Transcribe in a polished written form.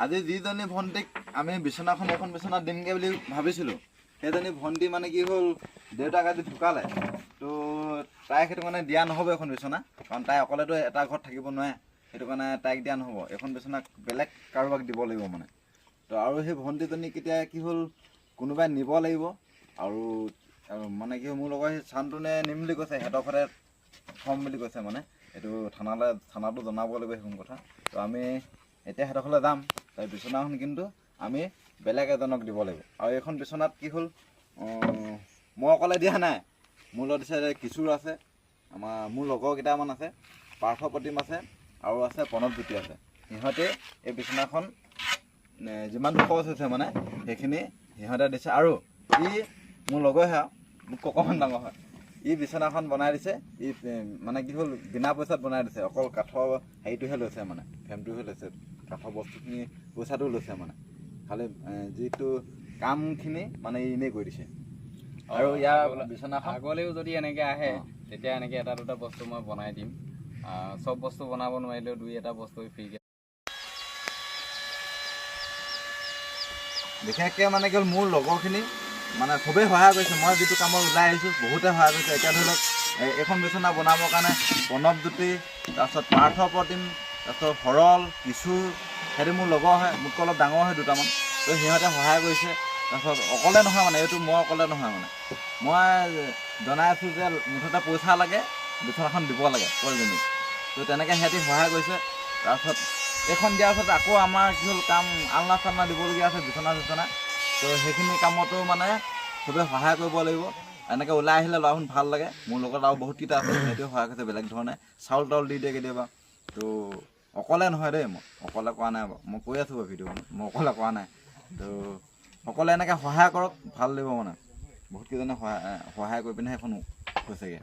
আজি যিজনী ভণ্টিক আমি বিচনাখন এখন বিচনাত দিমগৈ বুলি ভাবিছিলোঁ, সেইজনী ভণ্টি মানে কি হ'ল, দেউতাক আজি ঢুকালে। তো তাইক সেইটো কাৰণে দিয়া নহ'ব এখন বিচনা, কাৰণ তাই অকলেতো এটা ঘৰত থাকিব নোৱাৰে। সেইটো কাৰণে তাইক দিয়া নহ'ব, এখন বিচনা বেলেগ কাৰোবাক দিব লাগিব মানে। তো আৰু সেই ভণ্টিজনী কেতিয়া কি হ'ল, কোনোবাই নিব লাগিব। আৰু মানে কি হ'ল, মোৰ লগৰ সেই চান্তনে নিম বুলি কৈছে, সিহঁতৰ ঘৰতে থ'ম বুলি কৈছে মানে। এইটো থানাতো জনাব লাগিব সেইখন কথা। তো আমি এতিয়া সিহঁতৰ ঘৰলৈ যাম। তাৰ বিচনাখন কিন্তু আমি বেলেগ এজনক দিব লাগিব। আৰু এইখন বিচনাত কি হ'ল, মই অকলে দিয়া নাই, মোৰ লগত দিছে কিশোৰ আছে, মোৰ লগৰ কেইটামান আছে, পাৰ্থ প্ৰতিম আছে, আৰু আছে প্ৰণৱজ্যোতি আছে। সিহঁতে এই বিচনাখন যিমানটো খৰচ হৈছে মানে সেইখিনি সিহঁতে দিছে। আৰু ই মোৰ লগৰহে, মোক অকণমান ডাঙৰ হয়, ই বিচনাখন বনাই দিছে। ই মানে কি হ'ল, বিনা পইচাত বনাই দিছে, অকল কাঠৰ হেৰিটোহে লৈছে মানে, ফ্ৰেমটোহে লৈছে, কাঠৰ বস্তুখিনি পইচাটো লৈছে মানে, খালি যিটো কামখিনি মানে ই এনেই কৰি দিছে। আৰু ইয়াৰ বিচনাখন আগলেও যদি এনেকৈ আহে তেতিয়া এনেকৈ এটা দুটা বস্তু মই বনাই দিম। চব বস্তু বনাব নোৱাৰিলেও দুই এটা বস্তু ফ্ৰীকৈ। বিশেষকৈ মানে কি হ'ল, মোৰ লগৰখিনি মানে খুবেই সহায় কৰিছে। মই যিটো কামত ওলাই আহিছোঁ বহুতে সহায় কৰিছে। এতিয়া ধৰি লওক এইখন বিচনা বনাবৰ কাৰণে প্ৰণৱজ্যোতি, তাৰপিছত পাৰ্থ প্ৰতিম, তাৰপিছত সৰল, কিশোৰ, সিহঁতে মোৰ লগৰ হয়, মোতকৈ অলপ ডাঙৰ হয় দুটামান। তো সিহঁতে সহায় কৰিছে। তাৰপিছত অকলে নহয় মানে, এইটো মই অকলে নহয় মানে, মই জনাই আছোঁ যে মুঠতে পইচা লাগে, বিচনাখন দিব লাগে পোৱালীজনীক। তো তেনেকৈ সিহঁতি সহায় কৰিছে। তাৰপিছত এইখন দিয়াৰ পিছত আকৌ আমাৰ কি হ'ল, কাম আলনা চালনা দিবলগীয়া আছে, বিচনা চিচনা। তো সেইখিনি কামতো মানে চবেই সহায় কৰিব লাগিব। এনেকৈ ওলাই আহিলে ল'ৰাখন ভাল লাগে। মোৰ লগত আৰু বহুতকেইটা আছে, সিহঁতেও সহায় কৰিছে বেলেগ ধৰণে, চাউল তাউল দি দিয়ে কেতিয়াবা। তো অকলে নহয় দেই, মই অকলে কৰা নাই বাৰু, মই কৈ আছোঁ বাৰু ভিডিঅ'খনত, মই অকলে কৰা নাই। তো সকলোৱে এনেকৈ সহায় কৰক, ভাল লাগিব মানে। বহুতকেইজনে সহায় কৰি পিনে সেইখন হৈছেগৈ।